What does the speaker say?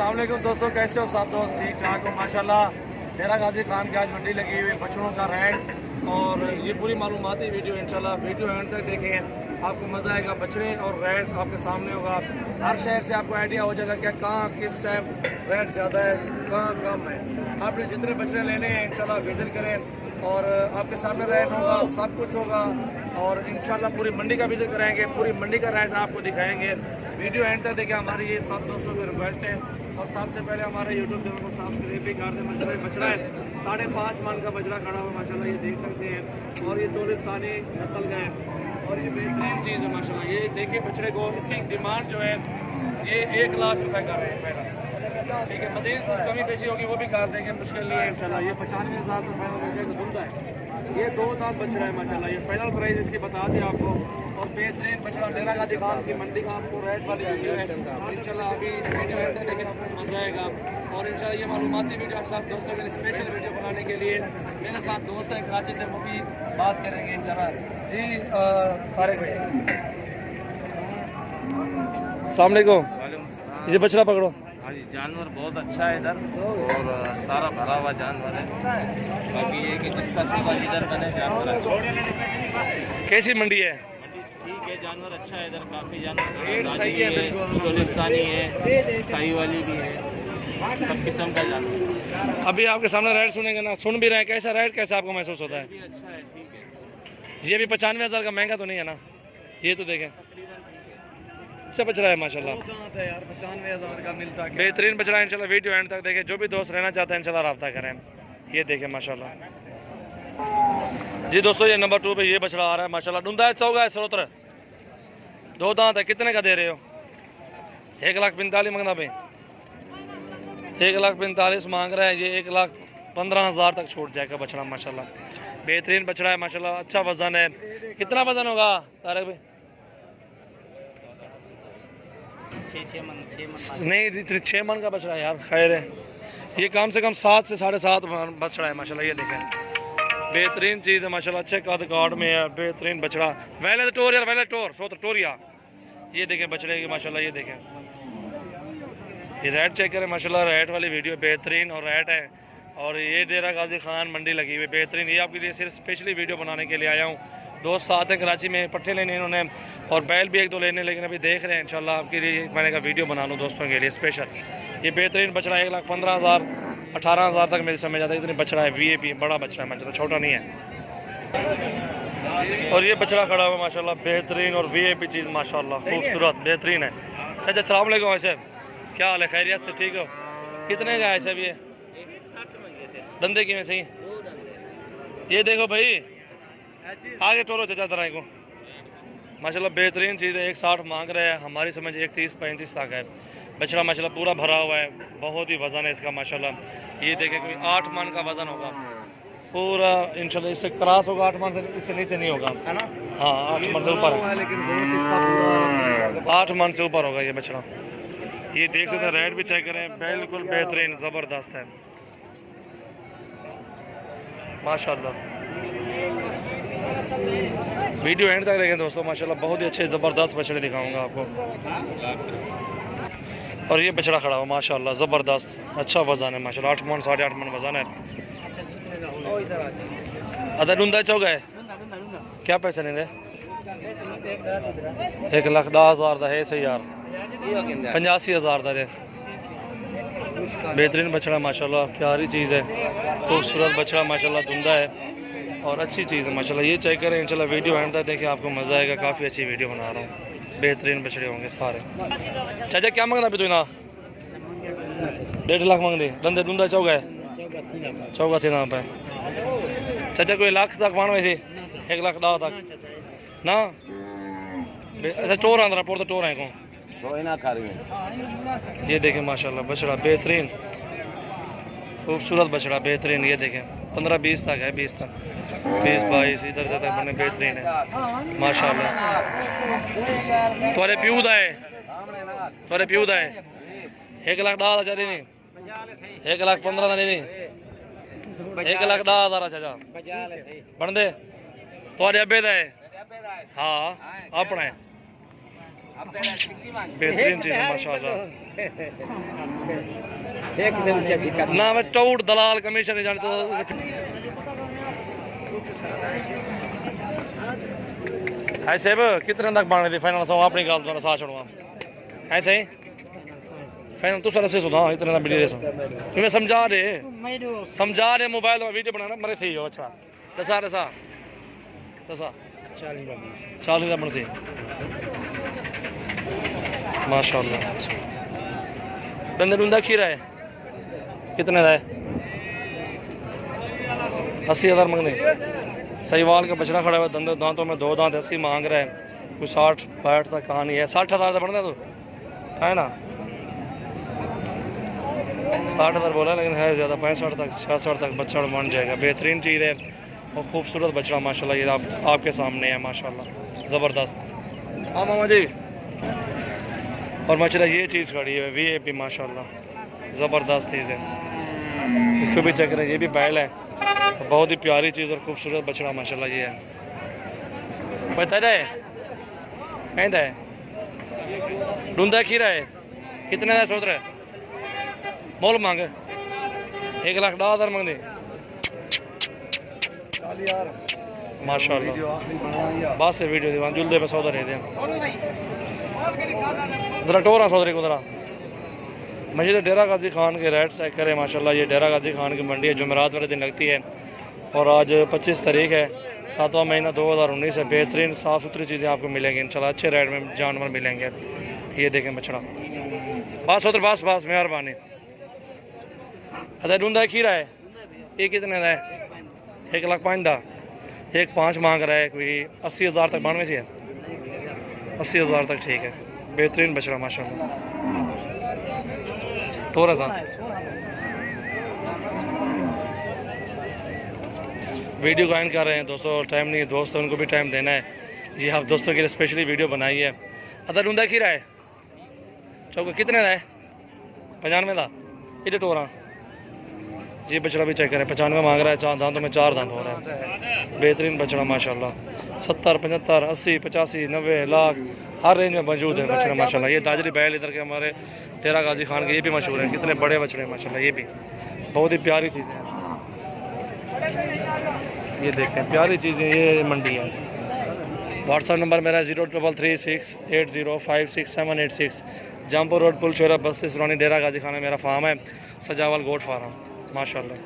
अस्सलाम वालेकुम दोस्तों, कैसे हो सब दोस्त? ठीक ठाक हो माशाल्लाह। डेरा गाजी खान की आज मंडी लगी हुई है बछड़ों का रेट, और ये पूरी मालूमाती वीडियो इंशाल्लाह वीडियो एंड तक देखें, आपको मज़ा आएगा। बछड़े और रेट आपके सामने होगा। हर शहर से आपको आइडिया हो जाएगा कि कहाँ किस टाइम रेट ज़्यादा है, कहाँ कम है। आपने जितने बछड़े लेने हैं इंशाल्लाह विजिट करें और आपके सामने रेट होगा, सब कुछ होगा। और इंशाल्लाह पूरी मंडी का विजिट कराएंगे, पूरी मंडी का रेट आपको दिखाएंगे। वीडियो एंड तक देखिए, हमारी ये सब दोस्तों की रिक्वेस्ट है। और सबसे पहले हमारे यूट्यूब चैनल को सब्सक्राइब भी कर दें। माशाल्लाह बछड़ा है 5.5 मन का बछड़ा खड़ा हुआ माशाल्लाह, ये देख सकते हैं। और ये चोलिस्तानी नस्ल का है और ये बेहतरीन चीज़ है माशाल्लाह। ये देखिए बछड़े को, इसकी डिमांड जो है ये 1 लाख रुपए कर रहे हैं पहला। ठीक है, मज़ीद कुछ कमी पेशी होगी वो भी कर देंगे, मुश्किल नहीं है इंशाल्लाह। ये 95,000 रुपये में मुझे धुंधा है। ये 2 दांत बछड़ा है माशाल्लाह। ये फाइनल प्राइस इसकी बता दें आपको। और बेहतरीन बछड़ा डेरा गाजी खान की मंडी का आपको रेट वाली वीडियो है इंशाल्लाह। अभी वीडियो है लेकिन आपको मज़ा आएगा। और इंशाल्लाह ये मालूमाती वीडियो आप सब दोस्तों के लिए स्पेशल वीडियो बनाने के लिए मेरे साथ दोस्त हैं कराची से, वो भी बात करेंगे इंशाल्लाह। जी तारिक भाई, अस्सलाम वालेकुम। ये बछड़ा पकड़ो। हाँ जी, जानवर बहुत अच्छा है इधर और सारा भरा हुआ जानवर है। बाकी ये कि जिसका सेवा इधर बने जानवर अच्छा। कैसी मंडी है? मंडी ठीक है, जानवर अच्छा है इधर, काफ़ी जानवर है, चोलिस्तानी है, साई वाली भी है, सब किस्म का जानवर। अभी आपके सामने रेट सुनेंगे ना, सुन भी रहे हैं। कैसा रेट कैसा आपको महसूस होता है? भी अच्छा है, ठीक है। ये भी 95,000 का महंगा तो नहीं है ना? ये तो देखें, अच्छा बछड़ा है माशाल्लाह। यार 95,000 का मिलता है, बेहतरीन बछड़ा है इंशाल्लाह। वीडियो एंड तक देखें, जो भी दोस्त रहना चाहते हैं इंशाल्लाह रब्ता करें। ये देखें माशाल्लाह। जी दोस्तों, ये नंबर 2 पे ये बछड़ा आ रहा है माशाल्लाह। डूंदा है, चौगा है, सरोत्र, 2 दांत है। कितने का दे रहे हो? 1,45,000 मांगना भाई, 1,45,000 मांग रहा है। ये 1,15,000 तक छूट जाएगा बछड़ा माशाल्लाह। बेहतरीन बछड़ा है माशाल्लाह, अच्छा वजन है। कितना वजन होगा तारक भाई? 6 मन का बछड़ा है यार, खैर है। ये कम से कम 7 से 7.5 बछड़ा है माशाल्लाह। ये देखें, बेहतरीन चीज़ है माशाल्लाह, अच्छे कद काट में है, बेहतरीन बछड़ा। वैले टोर यार, वैले टोर टोरिया। ये देखें बछड़े की माशाल्लाह। ये देखें, ये रेट चेक करें माशाल्लाह। रेट वाली वीडियो बेहतरीन और रेट है। और ये डेरा गाजी खान मंडी लगी हुई बेहतरीन। ये आपके लिए सिर्फ स्पेशली वीडियो बनाने के लिए आया हूँ। दोस्त साथ हैं कराची में, पट्टे लेने इन्होंने और बैल भी 1-2 लेने, लेकिन अभी देख रहे हैं इंशाल्लाह आपके लिए मैंने कहा वीडियो बना लूँ दोस्तों के लिए स्पेशल। ये बेहतरीन बछड़ा 1,15,000 18,000 तक मेरी समझ आता है। इतनी बछड़ा है, VIP बड़ा बछड़ा है माशाल्लाह, छोटा नहीं है। और ये बछड़ा खड़ा हुआ माशाल्लाह, बेहतरीन और VIP चीज़ माशाल्लाह, खूबसूरत बेहतरीन है। अच्छा, अस्सलाम वालेकुम। ऐसे क्या हाल है? खैरियत से ठीक हो? कितने का है साहब ये? धंधे की में सही? ये देखो भाई, आगे टोलो चाचा तरह को माशाल्लाह, बेहतरीन चीज़ है। 1,60 मांग रहे हैं, हमारी समझ 1,30-1,35 तक है। बछड़ा माशाल्लाह पूरा भरा हुआ है, बहुत ही वज़न है इसका माशाल्लाह। ये देखें, कोई 8 मन का वज़न होगा पूरा इंशाल्लाह। इससे क्रॉस होगा 8 मन से, इससे नीचे नहीं होगा है ना? हाँ, 8 मन से ऊपर है, लेकिन 8 मन से ऊपर होगा ये बछड़ा। ये देख सकते हैं, रेट भी चेक करें, बिल्कुल बेहतरीन ज़बरदस्त है माशाल्लाह। वीडियो एंड तक देखें दोस्तों माशाल्लाह, बहुत ही अच्छे ज़बरदस्त बछड़े दिखाऊंगा आपको। और ये बछड़ा खड़ा हुआ माशाल्लाह, ज़बरदस्त अच्छा वज़न है माशाल्लाह। 8 मन 8.5 मन वज़न है। अदा डूंदा चौगा है, क्या पैसे नहीं दे? 1,10,000 का है सही यार, 85,000 का है। बेहतरीन बछड़ा माशाल्लाह, प्यारी चीज़ है, खूबसूरत बछड़ा माशाल्लाह, धुंधा है और अच्छी चीज़ है माशाल्लाह। ये चेक करें इंशाल्लाह, वीडियो एंड तक देखिए, आपको मज़ा आएगा। काफ़ी अच्छी वीडियो बना रहा हूँ, बेहतरीन बछड़े होंगे सारे। चाचा क्या मांगना अभी तो ना? 1.5 लाख मांग दे। धंधे डूंदा चौगा है, चौगा थे ना पे चाचा, कोई लाख तक मान वैसे 1,10,000 तक ना? अच्छा, चोर आंध्रा पोर तो चोर है को। ये देखें माशाल्लाह बछड़ा बेहतरीन, खूबसूरत बछड़ा बेहतरीन। ये देखें 15-20 तक है, 20 तक, 20-22 इधर तक बने, बेहतरीन है माशाल्लाह। तुम्हारे प्यू दा है, 1,10,000 चाचा नहीं, 1,15,000 नहीं, 1,10,000 चाचा बन दे। तुम्हारे अब्बे दा है? हाँ अपना है। बेहतरीन चीज़ है माशाल्लाह। एकदम चची का ना मैं टूट दलाल कमीशन नहीं जानते तो ऐसे कितने तक बनने थी फाइनल सो अपनी गल तो साथ छोड़वा ऐसे ही फाइनल तू सर से सुना इतने ना मिली सो तुम्हें समझा रहे मोबाइल में वीडियो बनाना मरे थी अच्छा दसा दसा दसा 40 बन सी माशाल्लाह। बंदे डूंदा खीरा है कितने का है 80,000 मंगने। सहीवाल का बछड़ा खड़ा हुआ दंदों दांतों में 2 दांत 80 मांग रहा है। कोई 60-62 तक कहानी है। 60,000 का बनना तो है ना 60,000 बोला लेकिन है ज़्यादा 65 तक 66 तक बच्चा बन जाएगा। बेहतरीन चीज़ है और खूबसूरत बछड़ा माशाल्लाह। ये आपके सामने है माशाल्लाह ज़बरदस्त। हाँ मामा जी और मछला ये चीज़ खड़ी है VIP माशाल्लाह ज़बरदस्त चीज़ है। इसको भी चेक करें ये भी बैल है बहुत ही प्यारी चीज़ और खूबसूरत बछड़ा माशाल्लाह ये है। पता है कहता है ढूंढा खीरा है कितने का सोच रहा है मोल मांग 1,10,000 मांग दे माशाल्लाह। बस से वीडियो दीवान जुलदे पे सौदा दे दें जरा टोरा सौदरे को जरा मस्जिद डेरा गाजी खान के रेट चेक करें माशाल्लाह। ये डेरा गाजी खान की मंडी है जुमेरात वाले दिन लगती है और आज 25 तारीख है 7वां महीना 2019 है। बेहतरीन साफ़ सुथरी चीज़ें आपको मिलेंगी इंशाल्लाह। अच्छे रेट में जानवर मिलेंगे। ये देखें बछड़ा बस उधर बस बस मेहरबानी। अच्छा ढूंढा खीरा है ये कितने का है 1,05,000 का 1,05,000 मांग रहा है। कोई 80,000 तक 92 से है 80,000 तक ठीक है। बेहतरीन बछड़ा माशाल्लाह। थोड़ा सा वीडियो का एंड कर रहे हैं दोस्तों। टाइम नहीं है दोस्त उनको भी टाइम देना है। जी आप दोस्तों के लिए स्पेशली वीडियो बनाई है। अदा ढूंढा खीरा है चौका कितने का है 95 का इधर टोरा। ये बछड़ा भी चेक करें 95 मांग रहा है। 4 दांतों में 4 दांत हो रहा है। बेहतरीन बछड़ा माशाल्लाह। 70 75 80 85 90 लाख हर रेंज में मौजूद है बछड़ा माशाल्लाह। ये दाजरी बैल इधर के हमारे डेरा गाजी खान के ये भी मशहूर है। कितने बड़े बछड़े हैं माशाल्लाह। ये भी बहुत ही प्यारी चीज़ें हैं। ये देखें प्यारी चीज़ें ये मंडी है। व्हाट्सअप नंबर मेरा 033680566786 जमपुर रोड पुल शोरा बस्ती सुरानी डेरा गाजी खाना मेरा फार्म है सजावल गोट फार्म माशाल्लाह।